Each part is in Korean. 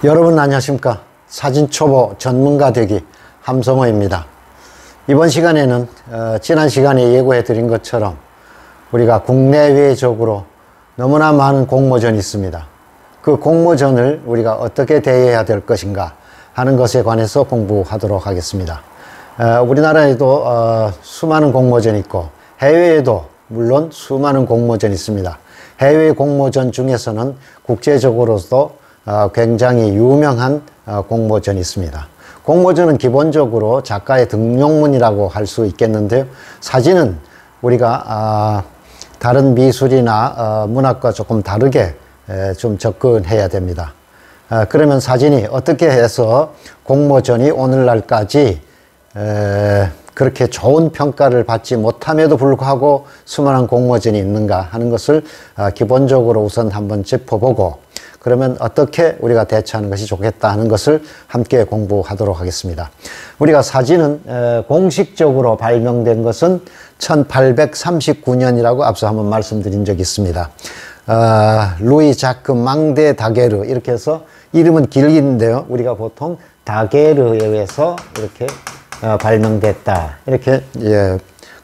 여러분 안녕하십니까. 사진초보 전문가 되기 함성호입니다. 이번 시간에는 지난 시간에 예고해 드린 것처럼 우리가 국내외적으로 너무나 많은 공모전이 있습니다. 그 공모전을 우리가 어떻게 대해야 될 것인가 하는 것에 관해서 공부하도록 하겠습니다. 우리나라에도 수많은 공모전이 있고 해외에도 물론 수많은 공모전이 있습니다. 해외 공모전 중에서는 국제적으로도 굉장히 유명한 공모전이 있습니다. 공모전은 기본적으로 작가의 등용문이라고 할 수 있겠는데요. 사진은 우리가 다른 미술이나 문학과 조금 다르게 좀 접근해야 됩니다. 그러면 사진이 어떻게 해서 공모전이 오늘날까지 그렇게 좋은 평가를 받지 못함에도 불구하고 수많은 공모전이 있는가 하는 것을 기본적으로 우선 한번 짚어보고, 그러면 어떻게 우리가 대처하는 것이 좋겠다 하는 것을 함께 공부하도록 하겠습니다. 우리가 사진은 공식적으로 발명된 것은 1839년이라고 앞서 한번 말씀드린 적이 있습니다. 루이 자크 망데 다게르, 이렇게 해서 이름은 길긴데요. 우리가 보통 다게르에 의해서 이렇게 발명됐다, 이렇게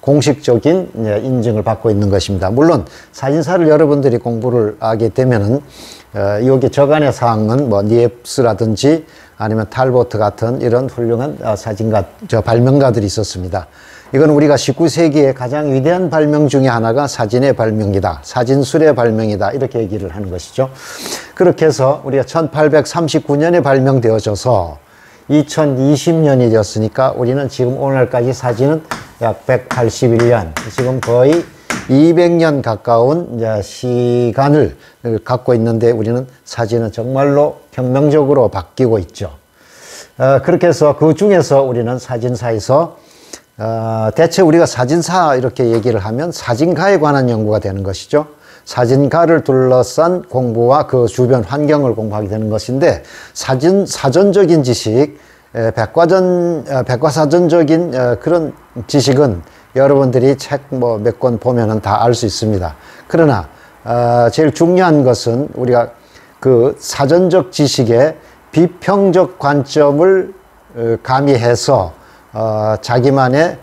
공식적인 인증을 받고 있는 것입니다. 물론 사진사를 여러분들이 공부를 하게 되면은 여기 저간의 사항은 뭐 니엡스라든지 아니면 탈보트 같은 이런 훌륭한 사진가, 발명가들이 있었습니다. 이건 우리가 19세기의 가장 위대한 발명 중에 하나가 사진의 발명이다, 사진술의 발명이다, 이렇게 얘기를 하는 것이죠. 그렇게 해서 우리가 1839년에 발명되어져서 2020년이 되었으니까 우리는 지금 오늘까지 사진은 약 181년, 지금 거의 200년 가까운 시간을 갖고 있는데 우리는 사진은 정말로 혁명적으로 바뀌고 있죠. 그렇게 해서 그 중에서 우리는 사진사에서 대체 우리가 사진사 이렇게 얘기를 하면 사진가에 관한 연구가 되는 것이죠. 사진가를 둘러싼 공부와 그 주변 환경을 공부하게 되는 것인데, 사전적인 지식, 백과사전적인 그런 지식은 여러분들이 책 몇 권 보면은 다 알 수 있습니다. 그러나 제일 중요한 것은 우리가 그 사전적 지식의 비평적 관점을 가미해서 자기만의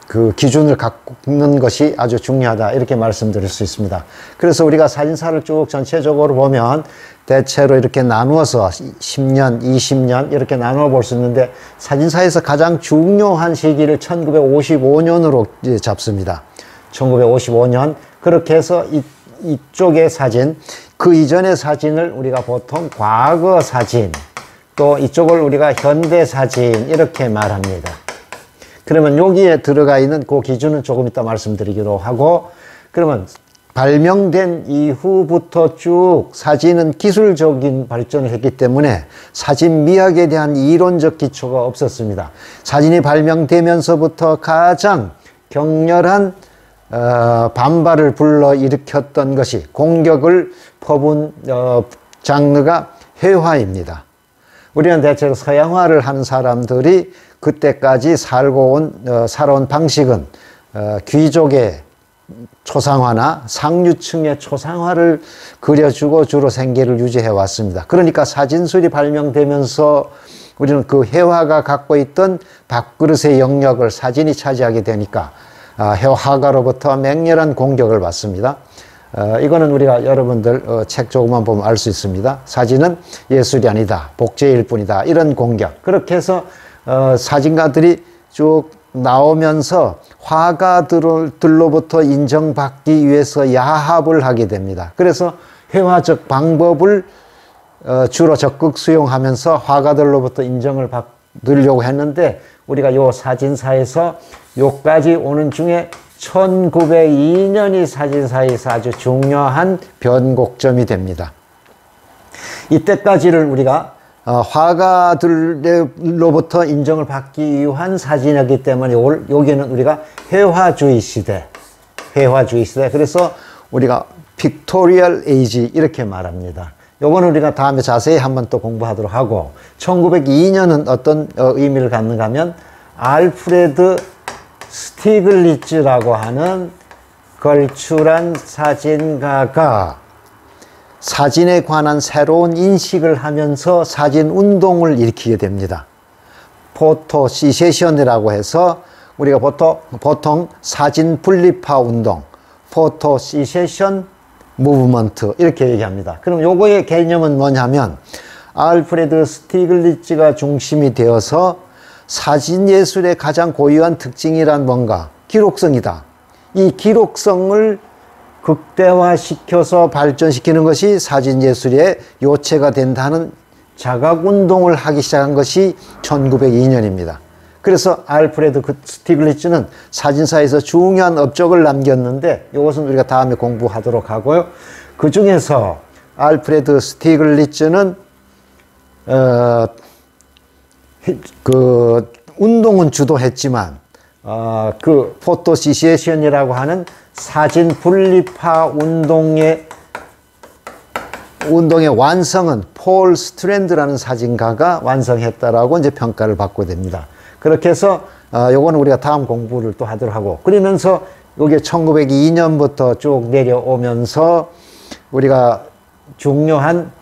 그 기준을 갖는 것이 아주 중요하다, 이렇게 말씀드릴 수 있습니다. 그래서 우리가 사진사를 쭉 전체적으로 보면 대체로 이렇게 나누어서 10년, 20년 이렇게 나누어 볼 수 있는데, 사진사에서 가장 중요한 시기를 1955년으로 잡습니다. 1955년. 그렇게 해서 이쪽의 사진, 그 이전의 사진을 우리가 보통 과거 사진, 또 이쪽을 우리가 현대 사진, 이렇게 말합니다. 그러면 여기에 들어가 있는 그 기준은 조금 이따 말씀드리기로 하고, 그러면 발명된 이후부터 쭉 사진은 기술적인 발전을 했기 때문에 사진 미학에 대한 이론적 기초가 없었습니다. 사진이 발명되면서부터 가장 격렬한 반발을 불러일으켰던 것이, 공격을 퍼본 장르가 회화입니다. 우리는 대체로 서양화를 하는 사람들이 그때까지 살아온 방식은 귀족의 초상화나 상류층의 초상화를 그려주고 주로 생계를 유지해 왔습니다. 그러니까 사진술이 발명되면서 우리는 그 회화가 갖고 있던 밥그릇의 영역을 사진이 차지하게 되니까 화가로부터 맹렬한 공격을 받습니다. 이거는 우리가 여러분들 책 조금만 보면 알 수 있습니다. 사진은 예술이 아니다, 복제일 뿐이다, 이런 공격. 그렇게 해서 사진가들이 쭉 나오면서 화가들로부터 인정받기 위해서 야합을 하게 됩니다. 그래서 회화적 방법을 주로 적극 수용하면서 화가들로부터 인정을 받으려고 했는데, 우리가 요 사진사에서 요까지 오는 중에 1902년이 사진사에서 아주 중요한 변곡점이 됩니다. 이때까지를 우리가 화가들로부터 인정을 받기 위한 사진이기 때문에 여기는 우리가 회화주의 시대. 그래서 우리가 픽토리얼 에이지 이렇게 말합니다. 요거는 우리가 다음에 자세히 한번 또 공부하도록 하고, 1902년은 어떤 의미를 갖는가 하면, 알프레드 스티글리츠라고 하는 걸출한 사진가가 사진에 관한 새로운 인식을 하면서 사진 운동을 일으키게 됩니다. 포토 시세션이라고 해서 우리가 보통 사진 분리파 운동, 포토 시세션 무브먼트 이렇게 얘기합니다. 그럼 요거의 개념은 뭐냐면 알프레드 스티글리츠가 중심이 되어서 사진 예술의 가장 고유한 특징이란 뭔가? 기록성이다. 이 기록성을 극대화시켜서 발전시키는 것이 사진 예술의 요체가 된다는 자각운동을 하기 시작한 것이 1902년입니다. 그래서 알프레드 스티글리츠는 사진사에서 중요한 업적을 남겼는데 이것은 우리가 다음에 공부하도록 하고요. 그 중에서 알프레드 스티글리츠는 그 운동은 주도했지만 그 포토시시에이션이라고 하는 사진 분리파 운동의 완성은 폴 스트랜드라는 사진가가 완성했다라고 이제 평가를 받고 됩니다. 그렇게 해서 요거는 우리가 다음 공부를 또 하도록 하고, 그러면서 요게 1902년부터 쭉 내려오면서 우리가 중요한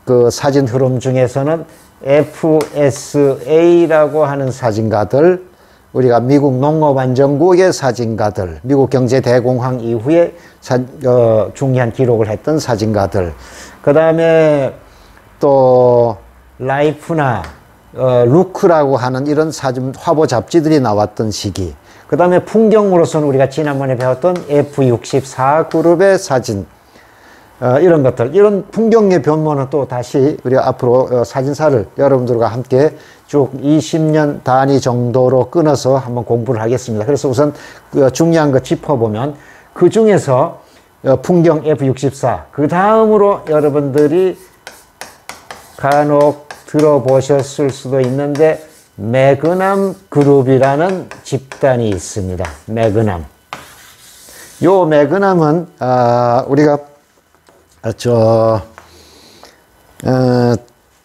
그 사진 흐름 중에서는 FSA라고 하는 사진가들, 우리가 미국 농업안전국의 사진가들, 미국 경제대공황 이후에 중요한 기록을 했던 사진가들, 그 다음에 또 라이프나 루크라고 하는 이런 사진 화보 잡지들이 나왔던 시기, 그 다음에 풍경으로서는 우리가 지난번에 배웠던 F64 그룹의 사진, 이런 것들, 이런 풍경의 변모는 또 다시 우리가 앞으로 사진사를 여러분들과 함께 쭉 20년 단위 정도로 끊어서 한번 공부를 하겠습니다. 그래서 우선 중요한 거 짚어보면 그 중에서 풍경 F64, 그 다음으로 여러분들이 간혹 들어보셨을 수도 있는데 매그남 그룹이라는 집단이 있습니다. 매그남. 요 매그남은 우리가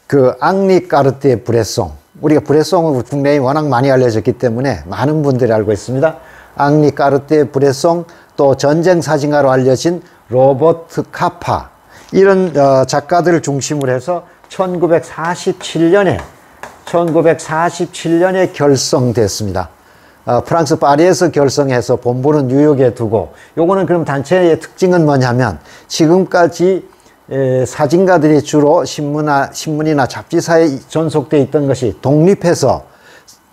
그 앙리 까르띠에 브레송, 우리가 브레송은 국내에 워낙 많이 알려졌기 때문에 많은 분들이 알고 있습니다. 앙리 까르띠에 브레송, 또 전쟁 사진가로 알려진 로버트 카파, 이런 작가들을 중심으로 해서 1947년에 결성됐습니다. 프랑스 파리에서 결성해서 본부는 뉴욕에 두고, 요거는 그럼 단체의 특징은 뭐냐면 지금까지 사진가들이 주로 신문이나 잡지사에 전속되어 있던 것이 독립해서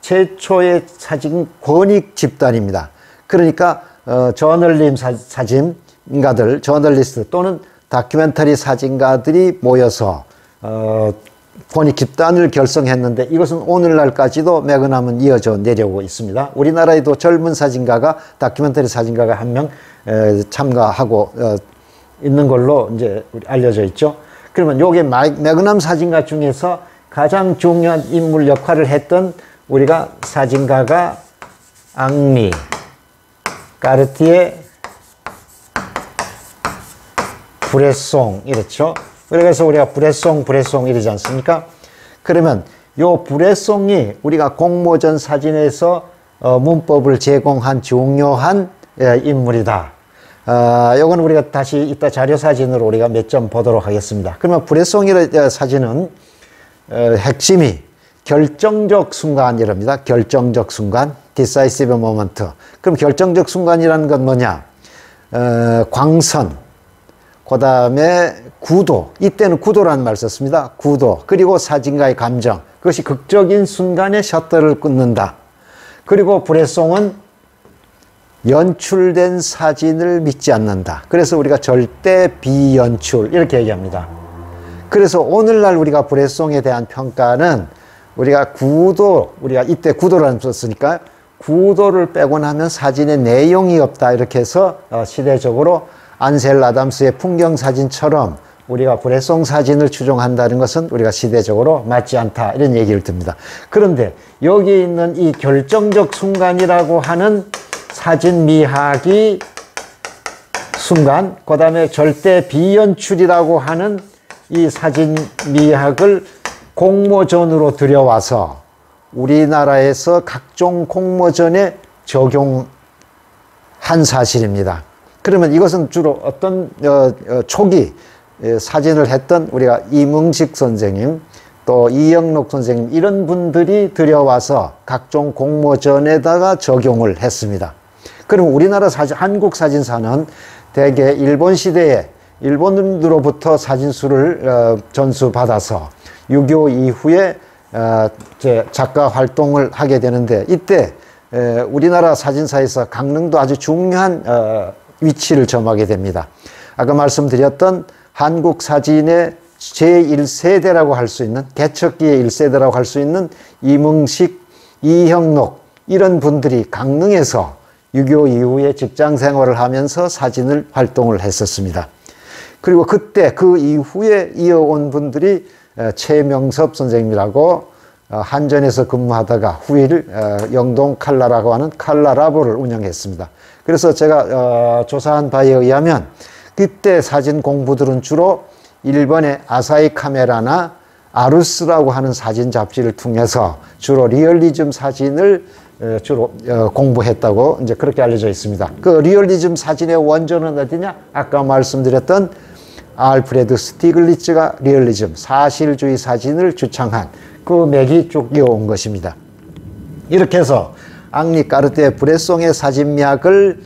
최초의 사진 권익 집단입니다. 그러니까 저널림 사진가들, 저널리스트 또는 다큐멘터리 사진가들이 모여서 권익 집단을 결성했는데, 이것은 오늘날까지도 매그남은 이어져 내려오고 있습니다. 우리나라에도 젊은 사진가가, 다큐멘터리 사진가가 한 명 참가하고 있는 걸로 이제 알려져 있죠. 그러면 요게 매그남 사진가 중에서 가장 중요한 인물 역할을 했던 우리가 사진가가 앙리 까르띠에 브레송, 이렇죠. 그래서 우리가 브레송 이러지 않습니까? 그러면 요 브레송이 우리가 공모전 사진에서 문법을 제공한 중요한 인물이다. 요건 우리가 다시 이따 자료 사진으로 우리가 몇 점 보도록 하겠습니다. 그러면 브레송이라는 사진은 핵심이 결정적 순간이랍니다. 결정적 순간, decisive moment. 그럼 결정적 순간이라는 건 뭐냐? 광선, 그 다음에 구도, 이때는 구도라는 말 썼습니다. 구도, 그리고 사진가의 감정, 그것이 극적인 순간에 셔터를 끊는다. 그리고 브레송은 연출된 사진을 믿지 않는다. 그래서 우리가 절대 비연출 이렇게 얘기합니다. 그래서 오늘날 우리가 브레송에 대한 평가는 우리가 구도, 우리가 이때 구도라는 썼으니까 구도를 빼고 나면 사진의 내용이 없다, 이렇게 해서 시대적으로 안셀 아담스의 풍경 사진처럼 우리가 브레송 사진을 추종한다는 것은 우리가 시대적으로 맞지 않다, 이런 얘기를 듭니다. 그런데 여기 있는 이 결정적 순간이라고 하는 사진 미학이 순간, 그 다음에 절대 비연출이라고 하는 이 사진 미학을 공모전으로 들여와서 우리나라에서 각종 공모전에 적용한 사실입니다. 그러면 이것은 주로 어떤 초기 사진을 했던 우리가 이문식 선생님, 또 이영록 선생님, 이런 분들이 들여와서 각종 공모전에다가 적용을 했습니다. 그럼 우리나라 한국 사진사는 대개 일본 시대에 일본으로부터 사진수를 전수받아서 6.25 이후에 작가 활동을 하게 되는데, 이때 우리나라 사진사에서 강릉도 아주 중요한 위치를 점하게 됩니다. 아까 말씀드렸던 한국 사진의 제1세대라고 할 수 있는, 개척기의 1세대라고 할 수 있는 이문식, 이형록, 이런 분들이 강릉에서 6.25 이후에 직장 생활을 하면서 사진을 활동을 했었습니다. 그리고 그때 그 이후에 이어온 분들이 최명섭 선생님이라고 한전에서 근무하다가 후일 영동 칼라라고 하는 칼라라보를 운영했습니다. 그래서 제가 조사한 바에 의하면 그때 사진 공부들은 주로 일본의 아사히 카메라나 아루스라고 하는 사진 잡지를 통해서 주로 리얼리즘 사진을 주로 공부했다고 이제 그렇게 알려져 있습니다. 그 리얼리즘 사진의 원조는 어디냐? 아까 말씀드렸던 알프레드 스티글리츠가 리얼리즘, 사실주의 사진을 주창한 그 맥이 쭉 이어온 것입니다. 이렇게 해서 앙리 까르띠에 브레송의 사진맥을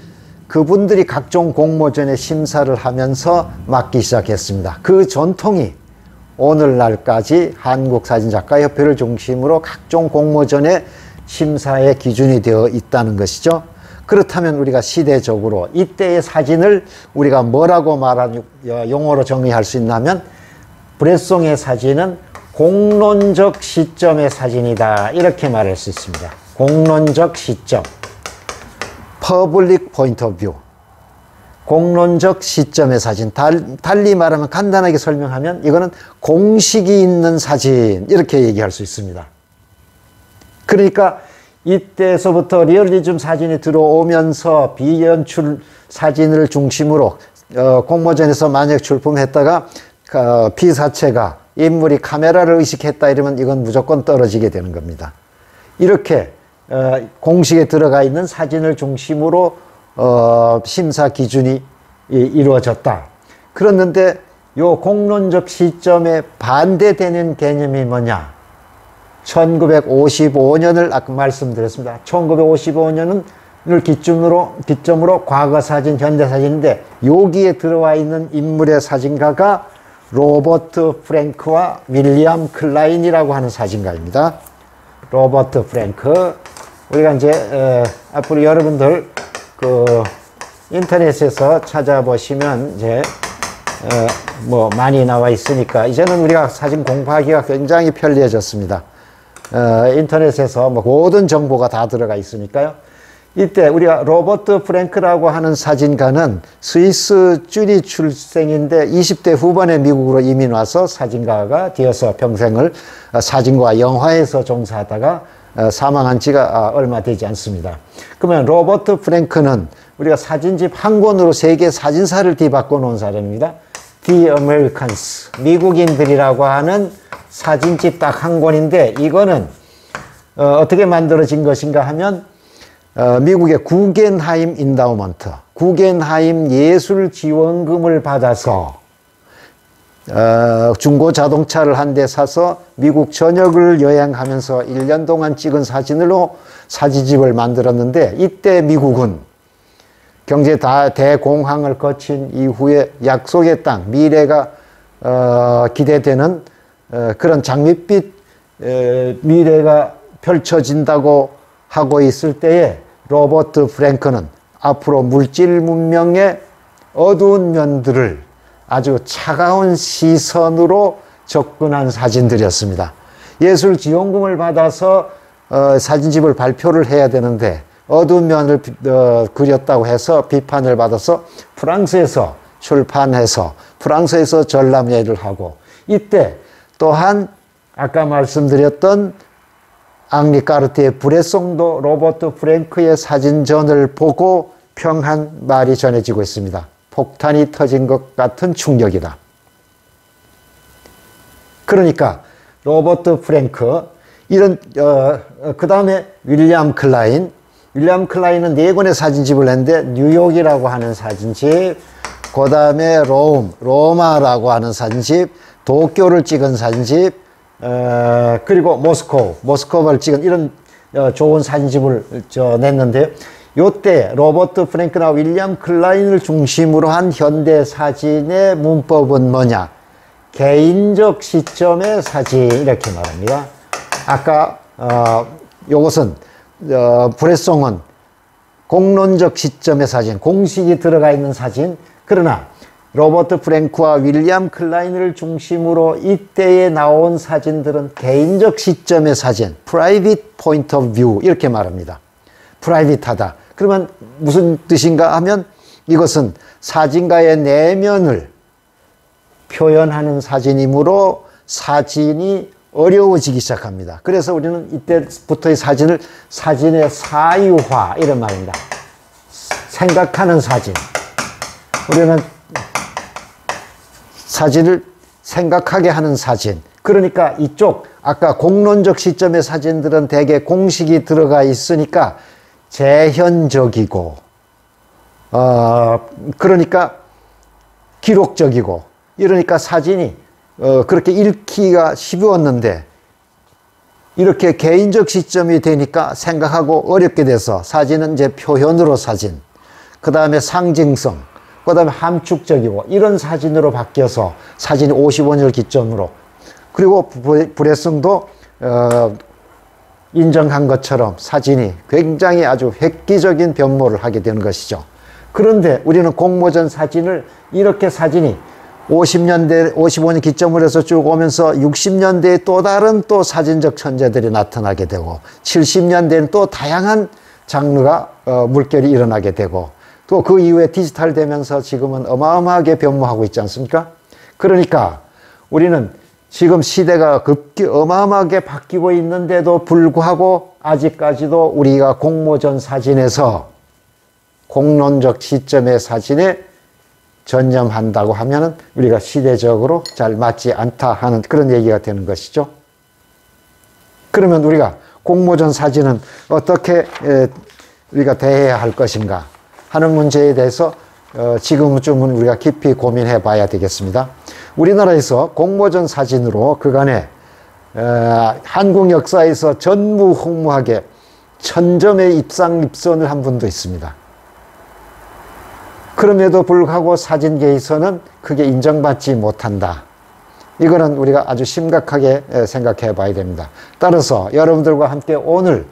그분들이 각종 공모전에 심사를 하면서 맡기 시작했습니다. 그 전통이 오늘날까지 한국사진작가협회를 중심으로 각종 공모전의 심사의 기준이 되어 있다는 것이죠. 그렇다면 우리가 시대적으로 이때의 사진을 우리가 뭐라고 말하는 용어로 정의할 수 있냐면, 브레송의 사진은 공론적 시점의 사진이다, 이렇게 말할 수 있습니다. 공론적 시점, Public Point of View, 공론적 시점의 사진. 달리 말하면, 간단하게 설명하면 이거는 공식이 있는 사진, 이렇게 얘기할 수 있습니다. 그러니까 이때서부터 리얼리즘 사진이 들어오면서 비연출 사진을 중심으로 공모전에서 만약 출품했다가 피사체가, 인물이 카메라를 의식했다 이러면 이건 무조건 떨어지게 되는 겁니다. 이렇게 공식에 들어가 있는 사진을 중심으로 심사 기준이 이루어졌다. 그랬는데 요 공론적 시점에 반대되는 개념이 뭐냐? 1955년을 아까 말씀드렸습니다. 1955년을 기점으로 과거 사진, 현대 사진인데, 여기에 들어와 있는 인물의 사진가가 로버트 프랭크와 윌리엄 클라인이라고 하는 사진가입니다. 로버트 프랭크. 우리가 이제 앞으로 여러분들 그 인터넷에서 찾아보시면 이제 뭐 많이 나와 있으니까 이제는 우리가 사진 공부하기가 굉장히 편리해졌습니다. 인터넷에서 뭐 모든 정보가 다 들어가 있으니까요. 이때 우리가 로버트 프랭크라고 하는 사진가는 스위스 쭈리 출생인데 20대 후반에 미국으로 이민 와서 사진가가 되어서 평생을 사진과 영화에서 종사하다가 사망한 지가 얼마 되지 않습니다. 그러면 로버트 프랭크는 우리가 사진집 한 권으로 세계 사진사를 뒤바꿔 놓은 사람입니다. The Americans, 미국인들이라고 하는 사진집 딱 한 권인데, 이거는 어떻게 만들어진 것인가 하면 미국의 구겐하임 인다우먼트, 구겐하임 예술 지원금을 받아서 중고 자동차를 한 대 사서 미국 전역을 여행하면서 1년 동안 찍은 사진으로 사진집을 만들었는데, 이때 미국은 경제 대공황을 거친 이후에 약속의 땅, 미래가 기대되는 그런 장밋빛 미래가 펼쳐진다고 하고 있을 때에 로버트 프랭크는 앞으로 물질 문명의 어두운 면들을 아주 차가운 시선으로 접근한 사진들이었습니다. 예술 지원금을 받아서 사진집을 발표를 해야 되는데 어두운 면을 그렸다고 해서 비판을 받아서 프랑스에서 출판해서 프랑스에서 전람회를 하고, 이때 또한 아까 말씀드렸던 앙리 까르띠에 브레송도 로버트 프랭크의 사진전을 보고 평한 말이 전해지고 있습니다. 폭탄이 터진 것 같은 충격이다. 그러니까 로버트 프랭크, 이런 그 다음에 윌리엄 클라인은 4권의 사진집을 냈는데 뉴욕이라고 하는 사진집, 그 다음에 로마라고 하는 사진집, 도쿄를 찍은 사진집, 그리고 모스크바를 찍은 이런 좋은 사진집을 냈는데요. 요때 로버트 프랭크나 윌리엄 클라인을 중심으로 한 현대 사진의 문법은 뭐냐? 개인적 시점의 사진, 이렇게 말합니다. 아까 요것은 브레송은 공론적 시점의 사진, 공식이 들어가 있는 사진. 그러나 로버트 프랭크와 윌리엄 클라인을 중심으로 이때에 나온 사진들은 개인적 시점의 사진, private point of view, 이렇게 말합니다. 프라이빗하다. 그러면 무슨 뜻인가 하면 이것은 사진가의 내면을 표현하는 사진이므로 사진이 어려워지기 시작합니다. 그래서 우리는 이때부터의 사진의 사유화, 이런 말입니다. 생각하는 사진. 우리는 사진을 생각하게 하는 사진. 그러니까 이쪽 아까 공론적 시점의 사진들은 대개 공식이 들어가 있으니까 재현적이고 그러니까 기록적이고, 이러니까 사진이 그렇게 읽기가 쉬웠는데 이렇게 개인적 시점이 되니까 생각하고 어렵게 돼서 사진은 이제 표현으로 사진, 그 다음에 상징성, 그 다음에 함축적이고 이런 사진으로 바뀌어서 사진이 55년을 기점으로, 그리고 브레송도 인정한 것처럼 사진이 굉장히 아주 획기적인 변모를 하게 되는 것이죠. 그런데 우리는 공모전 사진을 이렇게 사진이 50년대, 55년 기점으로 해서 쭉 오면서 60년대에 또 다른 또 사진적 천재들이 나타나게 되고 70년대에는 또 다양한 장르가 물결이 일어나게 되고 또 그 이후에 디지털 되면서 지금은 어마어마하게 변모하고 있지 않습니까? 그러니까 우리는 지금 시대가 어마어마하게 바뀌고 있는데도 불구하고 아직까지도 우리가 공모전 사진에서 공론적 시점의 사진에 전념한다고 하면은 우리가 시대적으로 잘 맞지 않다 하는 그런 얘기가 되는 것이죠. 그러면 우리가 공모전 사진은 어떻게 우리가 대해야 할 것인가 하는 문제에 대해서 지금쯤은 우리가 깊이 고민해 봐야 되겠습니다. 우리나라에서 공모전 사진으로 그간에 한국 역사에서 전무후무하게 1000점의 입상입선을 한 분도 있습니다. 그럼에도 불구하고 사진계에서는 그게 인정받지 못한다. 이거는 우리가 아주 심각하게 생각해 봐야 됩니다. 따라서 여러분들과 함께 오늘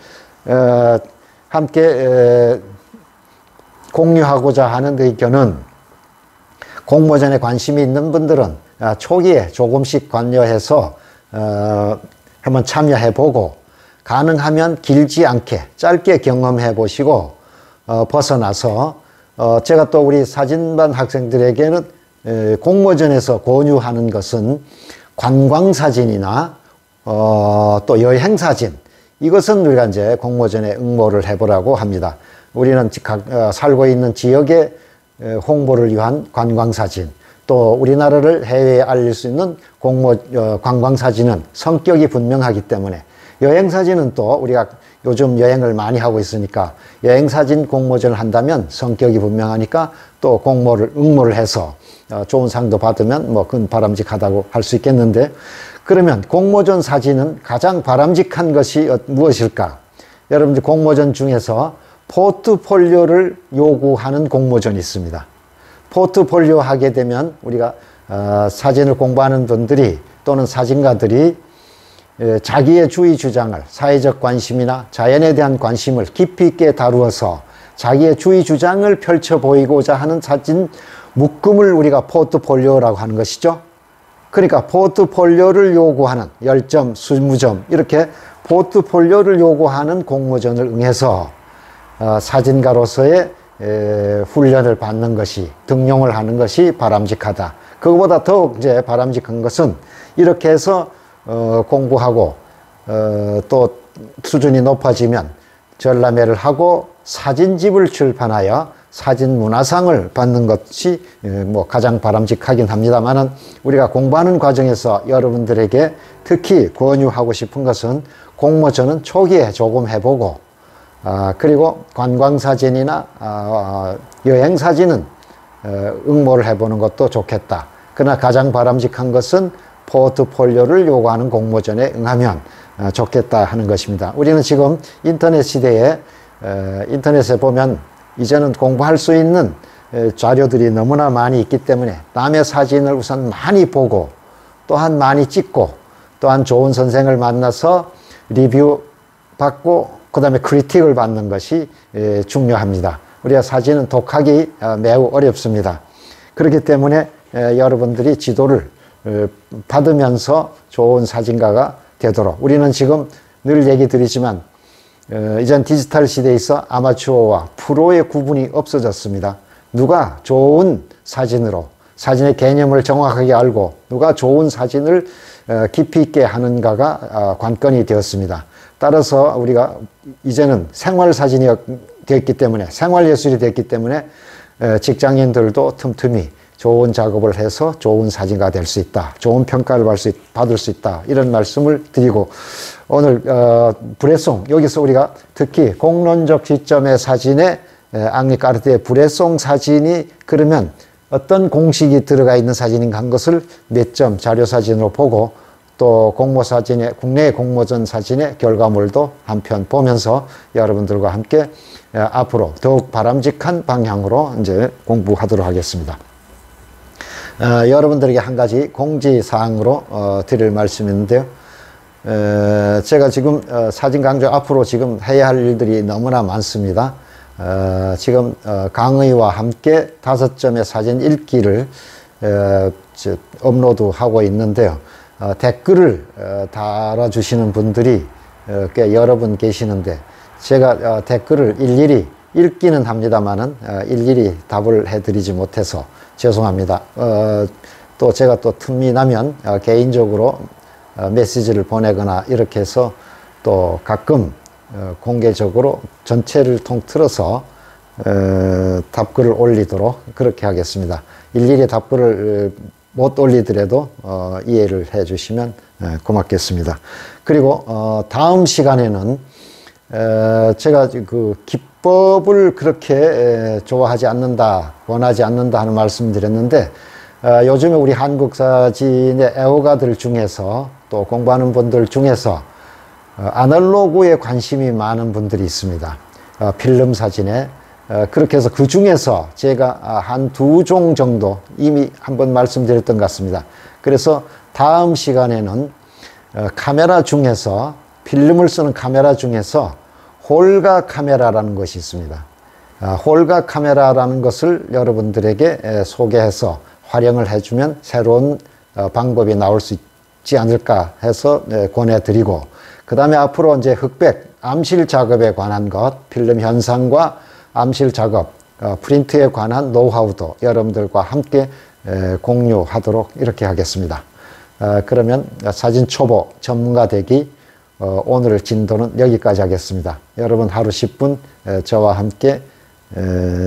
함께 공유하고자 하는 의견은, 공모전에 관심이 있는 분들은 초기에 조금씩 관여해서 한번 참여해 보고, 가능하면 길지 않게 짧게 경험해 보시고 벗어나서 제가 또 우리 사진반 학생들에게는 공모전에서 권유하는 것은 관광사진이나 또 여행사진, 이것은 우리가 이제 공모전에 응모를 해보라고 합니다. 우리는 살고 있는 지역의 홍보를 위한 관광사진, 또 우리나라를 해외에 알릴 수 있는 관광사진은 성격이 분명하기 때문에, 여행사진은 또 우리가 요즘 여행을 많이 하고 있으니까 여행사진 공모전을 한다면 성격이 분명하니까 또 응모를 해서 좋은 상도 받으면 뭐 그건 바람직하다고 할 수 있겠는데, 그러면 공모전 사진은 가장 바람직한 것이 무엇일까? 여러분들 공모전 중에서 포트폴리오를 요구하는 공모전이 있습니다. 포트폴리오 하게 되면 우리가 사진을 공부하는 분들이 또는 사진가들이 자기의 주의 주장을, 사회적 관심이나 자연에 대한 관심을 깊이 있게 다루어서 자기의 주의 주장을 펼쳐 보이고자 하는 사진 묶음을 우리가 포트폴리오라고 하는 것이죠. 그러니까 포트폴리오를 요구하는 10점, 20점 이렇게 포트폴리오를 요구하는 공모전을 응해서 사진가로서의 훈련을 받는 것이, 등용을 하는 것이 바람직하다. 그거보다 더욱 이제 바람직한 것은 이렇게 해서 공부하고 또 수준이 높아지면 전람회를 하고 사진집을 출판하여 사진 문화상을 받는 것이 뭐 가장 바람직하긴 합니다만은, 우리가 공부하는 과정에서 여러분들에게 특히 권유하고 싶은 것은 공모전은 초기에 조금 해보고 그리고 관광사진이나 여행사진은 응모를 해보는 것도 좋겠다. 그러나 가장 바람직한 것은 포트폴리오를 요구하는 공모전에 응하면 좋겠다 하는 것입니다. 우리는 지금 인터넷 시대에 인터넷에 보면 이제는 공부할 수 있는 자료들이 너무나 많이 있기 때문에 남의 사진을 우선 많이 보고 또한 많이 찍고 또한 좋은 선생을 만나서 리뷰 받고 그 다음에 크리틱을 받는 것이 중요합니다. 우리가 사진은 독하기 매우 어렵습니다. 그렇기 때문에 여러분들이 지도를 받으면서 좋은 사진가가 되도록 우리는 지금 늘 얘기 드리지만 이젠 디지털 시대에 있어 아마추어와 프로의 구분이 없어졌습니다. 누가 좋은 사진으로 사진의 개념을 정확하게 알고 누가 좋은 사진을 깊이 있게 하는가가 관건이 되었습니다. 따라서 우리가 이제는 생활사진이 되었기 때문에 생활예술이 됐기 때문에 직장인들도 틈틈이 좋은 작업을 해서 좋은 사진가 될 수 있다. 좋은 평가를 받을 수 있다. 이런 말씀을 드리고 오늘 브레송 여기서 우리가 특히 공론적 시점의 사진에 앙리 까르티의 브레송 사진이 그러면 어떤 공식이 들어가 있는 사진인가 한 것을 몇 점 자료 사진으로 보고 또 공모사진의 국내 공모전 사진의 결과물도 한편 보면서 여러분들과 함께 앞으로 더욱 바람직한 방향으로 이제 공부하도록 하겠습니다. 여러분들에게 한 가지 공지사항으로 드릴 말씀이 있는데요. 제가 지금 사진 강좌 앞으로 지금 해야 할 일들이 너무나 많습니다. 지금 강의와 함께 5점의 사진 읽기를 업로드하고 있는데요. 댓글을 달아주시는 분들이 꽤 여러 분 계시는데 제가 댓글을 일일이 읽기는 합니다만은 일일이 답을 해드리지 못해서 죄송합니다. 또 제가 또 틈이 나면 개인적으로 메시지를 보내거나 이렇게 해서 또 가끔 공개적으로 전체를 통틀어서 답글을 올리도록 그렇게 하겠습니다. 일일이 답글을 못 올리더라도 이해를 해 주시면 고맙겠습니다. 그리고 다음 시간에는 제가 그 기법을 그렇게 좋아하지 않는다, 원하지 않는다 하는 말씀 드렸는데 요즘에 우리 한국 사진의 애호가들 중에서 또 공부하는 분들 중에서 아날로그에 관심이 많은 분들이 있습니다. 필름 사진에 그렇게 해서 그 중에서 제가 한 2종 정도 이미 한번 말씀드렸던 것 같습니다. 그래서 다음 시간에는 카메라 중에서 필름을 쓰는 카메라 중에서 홀가 카메라라는 것이 있습니다. 홀가 카메라라는 것을 여러분들에게 소개해서 활용을 해주면 새로운 방법이 나올 수 있지 않을까 해서 권해드리고 그 다음에 앞으로 이제 흑백 암실 작업에 관한 것, 필름 현상과 암실 작업, 프린트에 관한 노하우도 여러분들과 함께 공유하도록 이렇게 하겠습니다. 그러면 사진 초보 전문가 되기 오늘 진도는 여기까지 하겠습니다. 여러분 하루 10분 저와 함께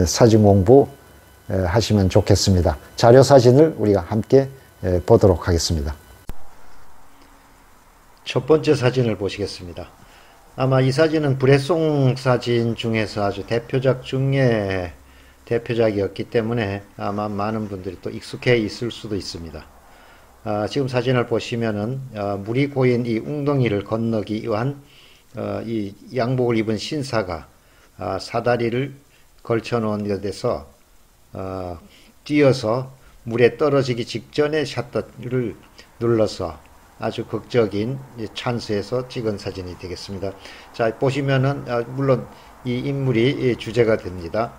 사진 공부 하시면 좋겠습니다. 자료 사진을 우리가 함께 보도록 하겠습니다. 첫 번째 사진을 보시겠습니다. 아마 이 사진은 브레송 사진 중에서 아주 대표작 중에 대표작이었기 때문에 아마 많은 분들이 또 익숙해 있을 수도 있습니다. 지금 사진을 보시면은 물이 고인 이 웅덩이를 건너기 위한 이 양복을 입은 신사가 사다리를 걸쳐 놓은 데서 뛰어서 물에 떨어지기 직전에 샷터를 눌러서 아주 극적인 찬스에서 찍은 사진이 되겠습니다. 자, 보시면은 물론 이 인물이 주제가 됩니다.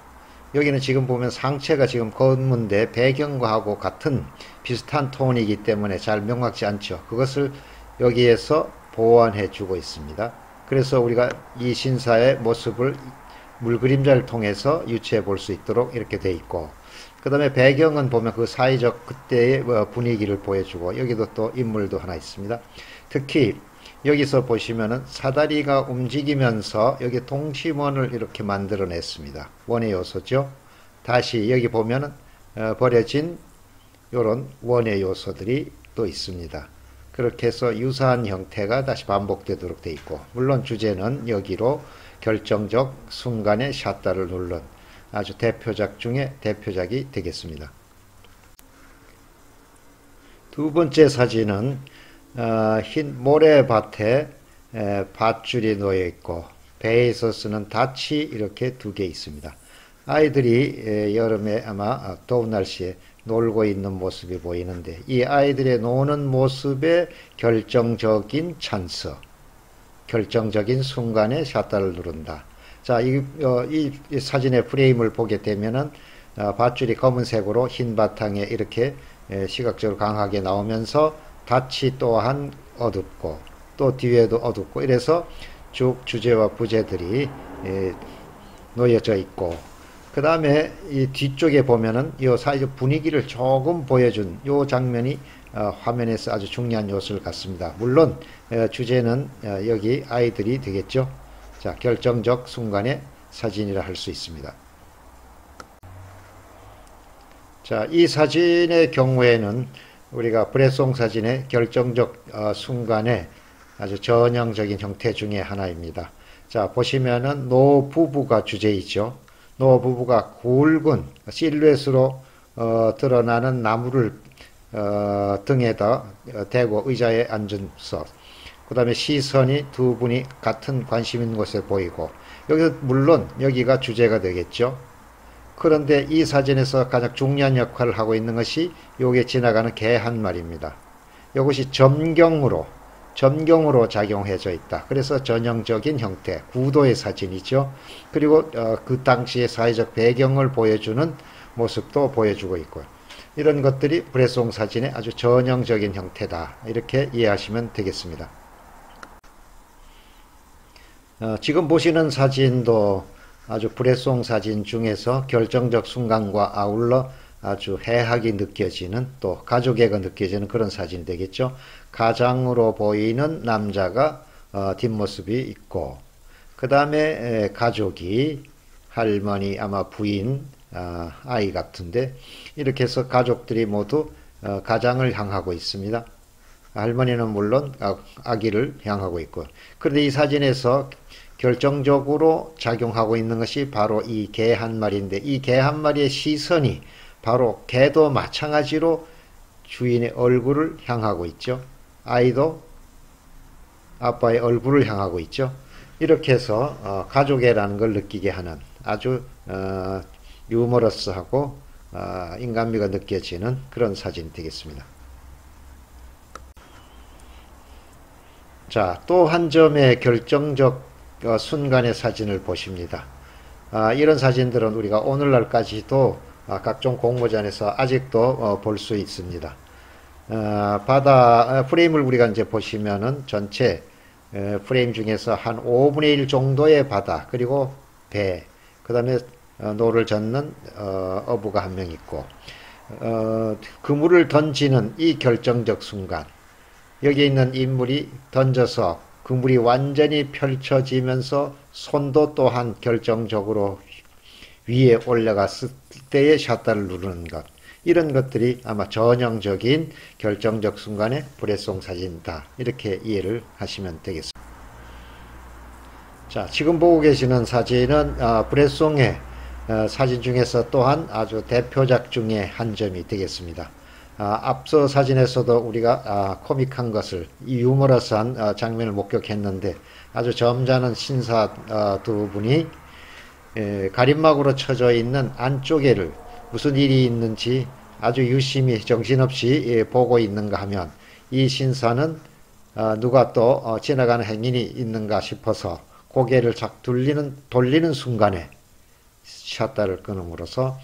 여기는 지금 보면 상체가 지금 검은데 배경과하고 같은 비슷한 톤이기 때문에 잘 명확지 않죠. 그것을 여기에서 보완해 주고 있습니다. 그래서 우리가 이 신사의 모습을 물그림자를 통해서 유추해 볼 수 있도록 이렇게 돼 있고, 그 다음에 배경은 보면 그 사회적 그때의 분위기를 보여주고, 여기도 또 인물도 하나 있습니다. 특히 여기서 보시면은 사다리가 움직이면서 여기 동심원을 이렇게 만들어 냈습니다. 원의 요소죠. 다시 여기 보면은 버려진 요런 원의 요소들이 또 있습니다. 그렇게 해서 유사한 형태가 다시 반복되도록 되어 있고, 물론 주제는 여기로 결정적 순간에 샷다를 누른 아주 대표작 중에 대표작이 되겠습니다. 두 번째 사진은 흰 모래밭에 밧줄이 놓여 있고 배에서 쓰는 닻이 이렇게 두 개 있습니다. 아이들이 여름에 아마 더운 날씨에 놀고 있는 모습이 보이는데 이 아이들의 노는 모습에 결정적인 찬스, 결정적인 순간에 샷다를 누른다. 자, 이 사진의 프레임을 보게 되면은 밧줄이 검은색으로 흰 바탕에 이렇게 시각적으로 강하게 나오면서 닻이 또한 어둡고 또 뒤에도 어둡고 이래서 쭉 주제와 부제들이 놓여져 있고 그 다음에 이 뒤쪽에 보면은 이 사이즈 분위기를 조금 보여준 이 장면이 화면에서 아주 중요한 요소를 갖습니다. 물론 주제는 여기 아이들이 되겠죠. 자, 결정적 순간의 사진이라 할 수 있습니다. 자, 이 사진의 경우에는 우리가 브레송 사진의 결정적 순간의 아주 전형적인 형태 중에 하나입니다. 자, 보시면은 노 부부가 주제이죠. 노 부부가 굵은 실루엣으로 드러나는 나무를 등에다 대고 의자에 앉아서 그 다음에 시선이 두 분이 같은 관심 있는 곳에 보이고 여기서 물론 여기가 주제가 되겠죠. 그런데 이 사진에서 가장 중요한 역할을 하고 있는 것이 여기에 지나가는 개 한 마리입니다. 이것이 점경으로 작용해져 있다. 그래서 전형적인 형태, 구도의 사진이죠. 그리고 그 당시의 사회적 배경을 보여주는 모습도 보여주고 있고요. 이런 것들이 브레송 사진의 아주 전형적인 형태다. 이렇게 이해하시면 되겠습니다. 지금 보시는 사진도 아주 브레송 사진 중에서 결정적 순간과 아울러 아주 해학이 느껴지는 또 가족애가 느껴지는 그런 사진이 되겠죠. 가장으로 보이는 남자가 뒷모습이 있고 그 다음에 가족이 할머니 아마 부인 아이 같은데 이렇게 해서 가족들이 모두 가장을 향하고 있습니다. 할머니는 물론 아기를 향하고 있고 그런데 이 사진에서 결정적으로 작용하고 있는 것이 바로 이 개 한 마리인데 이 개 한 마리의 시선이 바로 개도 마찬가지로 주인의 얼굴을 향하고 있죠. 아이도 아빠의 얼굴을 향하고 있죠. 이렇게 해서 가족애라는 걸 느끼게 하는 아주 유머러스하고 인간미가 느껴지는 그런 사진이 되겠습니다. 자, 또 한 점의 결정적 순간의 사진을 보십니다. 이런 사진들은 우리가 오늘날까지도 각종 공모전에서 아직도 볼 수 있습니다. 바다 프레임을 우리가 이제 보시면은 전체 프레임 중에서 한 5분의 1 정도의 바다 그리고 배 그 다음에 노를 젓는 어부가 한 명 있고 그물을 던지는 이 결정적 순간 여기 있는 인물이 던져서 그물이 완전히 펼쳐지면서 손도 또한 결정적으로 위에 올라갔을 때의 샷다를 누르는 것 이런 것들이 아마 전형적인 결정적 순간의 브레송 사진이다 이렇게 이해를 하시면 되겠습니다. 자, 지금 보고 계시는 사진은 브레송의 사진 중에서 또한 아주 대표작 중에 한 점이 되겠습니다. 앞서 사진에서도 우리가 코믹한 것을 이 유머러스한 장면을 목격했는데 아주 점잖은 신사 두 분이 가림막으로 쳐져 있는 안쪽에를 무슨 일이 있는지 아주 유심히 정신없이 보고 있는가 하면 이 신사는 누가 또 지나가는 행인이 있는가 싶어서 고개를 착 돌리는 순간에 샷다를 끊음으로써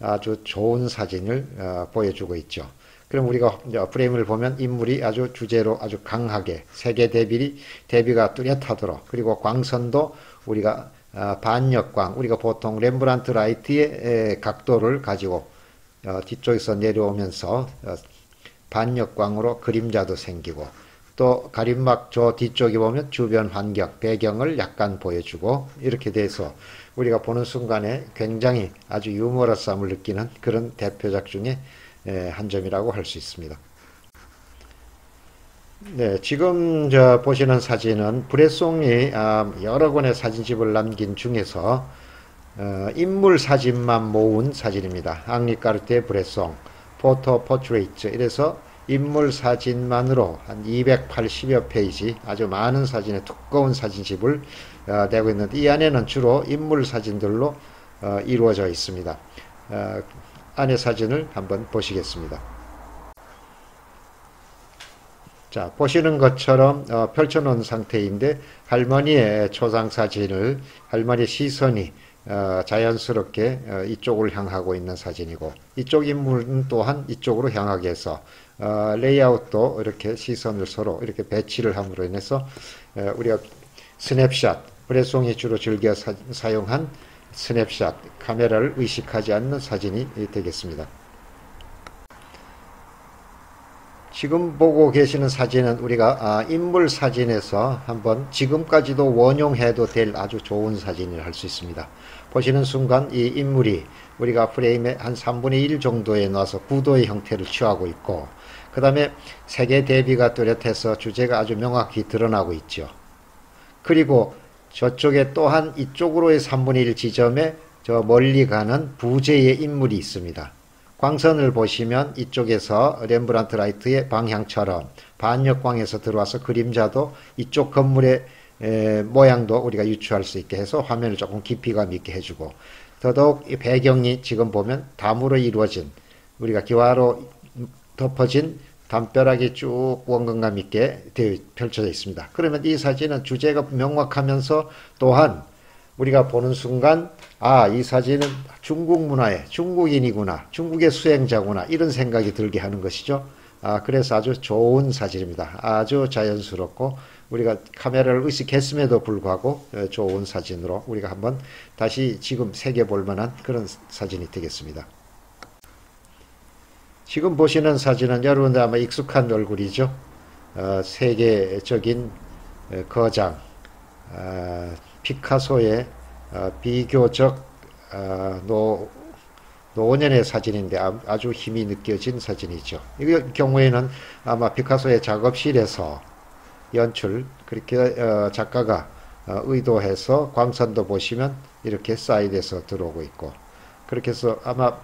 아주 좋은 사진을 보여주고 있죠. 그럼 우리가 프레임을 보면 인물이 아주 주제로 아주 강하게 세계 대비가 뚜렷하도록 그리고 광선도 우리가 반역광 우리가 보통 렘브란트 라이트의 각도를 가지고 뒤쪽에서 내려오면서 반역광으로 그림자도 생기고 또 가림막 저 뒤쪽에 보면 주변 환경 배경을 약간 보여주고 이렇게 돼서 우리가 보는 순간에 굉장히 아주 유머러스함을 느끼는 그런 대표작 중에 한 점이라고 할 수 있습니다. 네, 지금 보시는 사진은 브레송이 여러 권의 사진집을 남긴 중에서 인물 사진만 모은 사진입니다. 앙리 까르티에 브레송, 포토 포트레이트, 이래서 인물 사진만으로 한 280여 페이지 아주 많은 사진의 두꺼운 사진집을 내고 있는데, 이 안에는 주로 인물 사진들로 이루어져 있습니다. 안의 사진을 한번 보시겠습니다. 자, 보시는 것처럼 펼쳐놓은 상태인데, 할머니의 초상 사진을, 할머니 시선이 자연스럽게 이쪽을 향하고 있는 사진이고, 이쪽 인물은 또한 이쪽으로 향하게 해서 레이아웃도 이렇게 시선을 서로 이렇게 배치를 함으로 인해서 우리가 스냅샷, 브레송이 주로 즐겨 사용한 스냅샷, 카메라를 의식하지 않는 사진이 되겠습니다. 지금 보고 계시는 사진은 우리가 인물 사진에서 한번 지금까지도 원용해도 될 아주 좋은 사진을 할 수 있습니다. 보시는 순간 이 인물이 우리가 프레임의 한 3분의 1 정도에 넣어서 구도의 형태를 취하고 있고, 그 다음에 색의 대비가 뚜렷해서 주제가 아주 명확히 드러나고 있죠. 그리고 저쪽에 또한 이쪽으로의 3분의 1 지점에 저 멀리 가는 부재의 인물이 있습니다. 광선을 보시면 이쪽에서 렘브란트 라이트의 방향처럼 반역광에서 들어와서 그림자도 이쪽 건물의 모양도 우리가 유추할 수 있게 해서 화면을 조금 깊이감 있게 해주고, 더더욱 이 배경이 지금 보면 담으로 이루어진, 우리가 기와로 덮어진 담벼락이 쭉 원근감 있게 펼쳐져 있습니다. 그러면 이 사진은 주제가 명확하면서 또한 우리가 보는 순간 이 사진은 중국 문화의 중국인이구나, 중국의 수행자구나, 이런 생각이 들게 하는 것이죠. 그래서 아주 좋은 사진입니다. 아주 자연스럽고 우리가 카메라를 의식했음에도 불구하고 좋은 사진으로 우리가 한번 다시 지금 새겨볼 만한 그런 사진이 되겠습니다. 지금 보시는 사진은 여러분들 아마 익숙한 얼굴이죠. 세계적인 거장 피카소의 비교적 노년의 사진인데 아주 힘이 느껴진 사진이죠. 이 경우에는 아마 피카소의 작업실에서 연출, 그렇게 작가가 의도해서 광선도 보시면 이렇게 사이드에서 들어오고 있고, 그렇게 해서 아마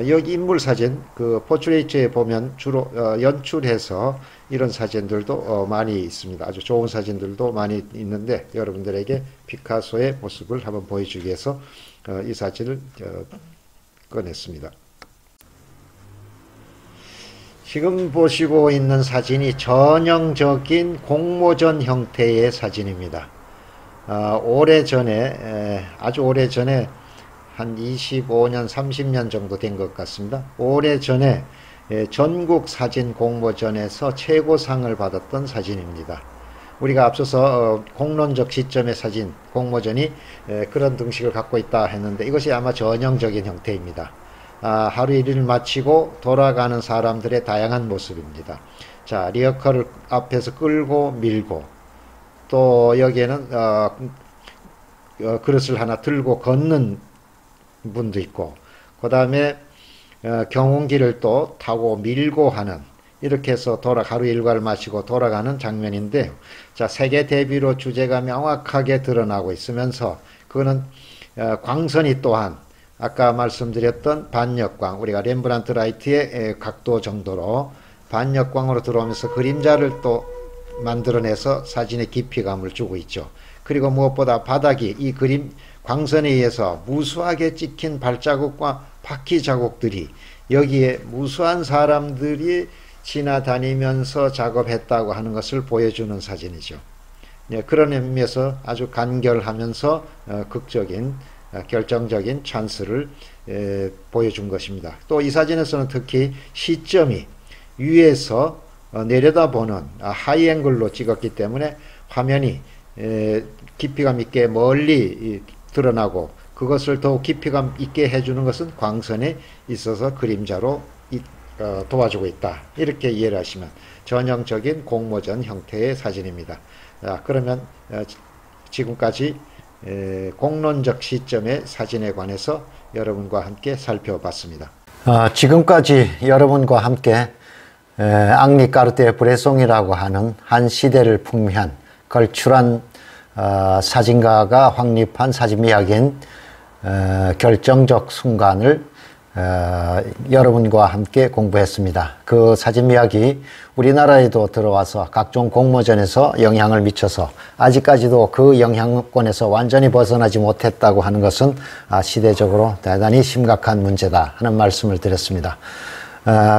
여기 인물 사진, 그 포트레이트에 보면 주로 연출해서 이런 사진들도 많이 있습니다. 아주 좋은 사진들도 많이 있는데, 여러분들에게 피카소의 모습을 한번 보여주기 위해서 이 사진을 꺼냈습니다. 지금 보시고 있는 사진이 전형적인 공모전 형태의 사진입니다. 오래전에, 아주 오래전에 한 25년, 30년 정도 된 것 같습니다. 오래전에 전국 사진 공모전에서 최고상을 받았던 사진입니다. 우리가 앞서서 공론적 시점의 사진 공모전이 그런 등식을 갖고 있다 했는데, 이것이 아마 전형적인 형태입니다. 하루 일을 마치고 돌아가는 사람들의 다양한 모습입니다. 자, 리어커를 앞에서 끌고 밀고, 또 여기에는 그릇을 하나 들고 걷는 분도 있고, 그 다음에 경운기를 또 타고 밀고 하는, 이렇게 해서 하루 일과를 마치고 돌아가는 장면인데, 자, 세계 대비로 주제가 명확하게 드러나고 있으면서, 그거는 광선이 또한 아까 말씀드렸던 반역광, 우리가 렘브란트 라이트의 각도 정도로 반역광으로 들어오면서 그림자를 또 만들어내서 사진의 깊이감을 주고 있죠. 그리고 무엇보다 바닥이 이 그림 광선에 의해서 무수하게 찍힌 발자국과 바퀴 자국들이, 여기에 무수한 사람들이 지나다니면서 작업했다고 하는 것을 보여주는 사진이죠. 그런 의미에서 아주 간결하면서 극적인, 결정적인 찬스를 보여준 것입니다. 또 이 사진에서는 특히 시점이 위에서 내려다보는 하이앵글로 찍었기 때문에 화면이 깊이감 있게 멀리 드러나고, 그것을 더욱 깊이감 있게 해주는 것은 광선에 있어서 그림자로 도와주고 있다, 이렇게 이해를 하시면 전형적인 공모전 형태의 사진입니다. 그러면 지금까지 공론적 시점의 사진에 관해서 여러분과 함께 살펴봤습니다. 지금까지 여러분과 함께 앙리 까르티에 브레송이라고 하는 한 시대를 풍미한 걸출한 사진가가 확립한 사진 미학인 결정적 순간을 여러분과 함께 공부했습니다. 그 사진 미학이 우리나라에도 들어와서 각종 공모전에서 영향을 미쳐서 아직까지도 그 영향권에서 완전히 벗어나지 못했다고 하는 것은 시대적으로 대단히 심각한 문제다 하는 말씀을 드렸습니다.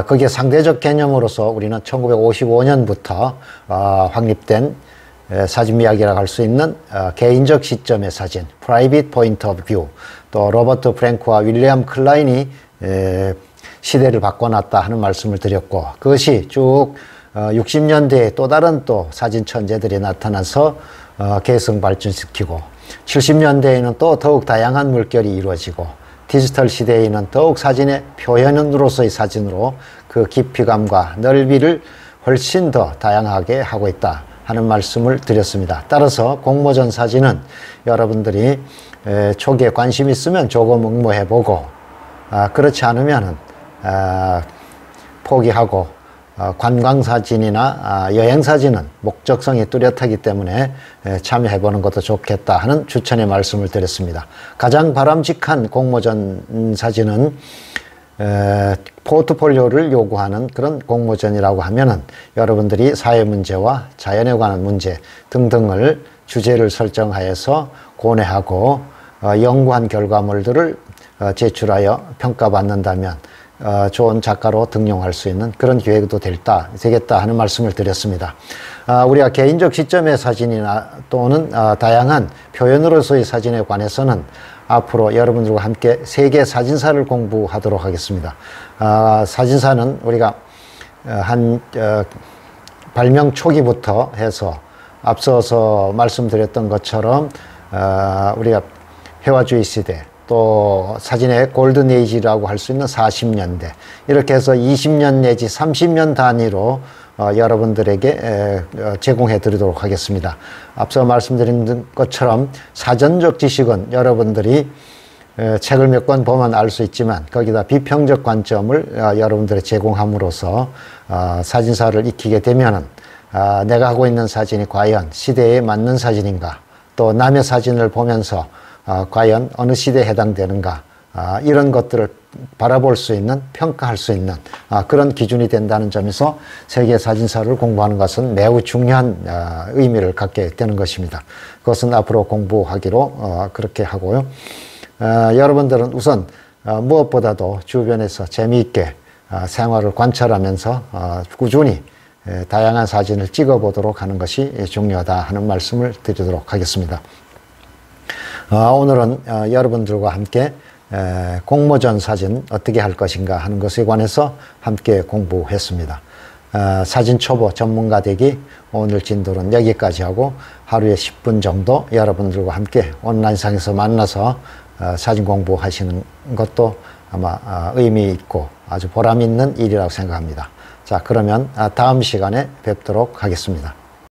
그게 상대적 개념으로서 우리는 1955년부터 확립된 사진 미학이라고 할 수 있는 개인적 시점의 사진, Private Point of View, 또 로버트 프랭크와 윌리엄 클라인이 시대를 바꿔놨다 하는 말씀을 드렸고, 그것이 쭉 60년대에 또 다른 또 사진 천재들이 나타나서 개성 발전시키고, 70년대에는 또 더욱 다양한 물결이 이루어지고, 디지털 시대에는 더욱 사진의 표현으로서의 사진으로 그 깊이감과 넓이를 훨씬 더 다양하게 하고 있다 하는 말씀을 드렸습니다. 따라서 공모전 사진은 여러분들이 초기에 관심 있으면 조금 응모해보고, 그렇지 않으면 포기하고, 관광사진이나 여행사진은 목적성이 뚜렷하기 때문에 참여해보는 것도 좋겠다 하는 추천의 말씀을 드렸습니다. 가장 바람직한 공모전 사진은 포트폴리오를 요구하는 그런 공모전이라고 하면은 여러분들이 사회 문제와 자연에 관한 문제 등등을 주제를 설정하여서 고뇌하고 연구한 결과물들을 제출하여 평가받는다면 좋은 작가로 등용할 수 있는 그런 기회도 되겠다 하는 말씀을 드렸습니다. 우리가 개인적 시점의 사진이나 또는 다양한 표현으로서의 사진에 관해서는 앞으로 여러분들과 함께 세계 사진사를 공부하도록 하겠습니다. 사진사는 우리가 발명 초기부터 해서 앞서서 말씀드렸던 것처럼 우리가 회화주의 시대, 또 사진의 골든 에이지라고 할 수 있는 40년대, 이렇게 해서 20년 내지 30년 단위로 여러분들에게 제공해 드리도록 하겠습니다. 앞서 말씀드린 것처럼 사전적 지식은 여러분들이 책을 몇 권 보면 알 수 있지만 거기다 비평적 관점을 여러분들이 제공함으로써 사진사를 익히게 되면은 내가 하고 있는 사진이 과연 시대에 맞는 사진인가, 또 남의 사진을 보면서 과연 어느 시대에 해당되는가, 이런 것들을 바라볼 수 있는, 평가할 수 있는 그런 기준이 된다는 점에서 세계 사진사를 공부하는 것은 매우 중요한 의미를 갖게 되는 것입니다. 그것은 앞으로 공부하기로 그렇게 하고요. 여러분들은 우선 무엇보다도 주변에서 재미있게 생활을 관찰하면서 꾸준히 다양한 사진을 찍어보도록 하는 것이 중요하다 하는 말씀을 드리도록 하겠습니다. 오늘은 여러분들과 함께 공모전 사진 어떻게 할 것인가 하는 것에 관해서 함께 공부했습니다. 사진 초보 전문가 되기 오늘 진도는 여기까지 하고, 하루에 10분 정도 여러분들과 함께 온라인상에서 만나서 사진 공부하시는 것도 아마 의미 있고 아주 보람 있는 일이라고 생각합니다. 자, 그러면 다음 시간에 뵙도록 하겠습니다.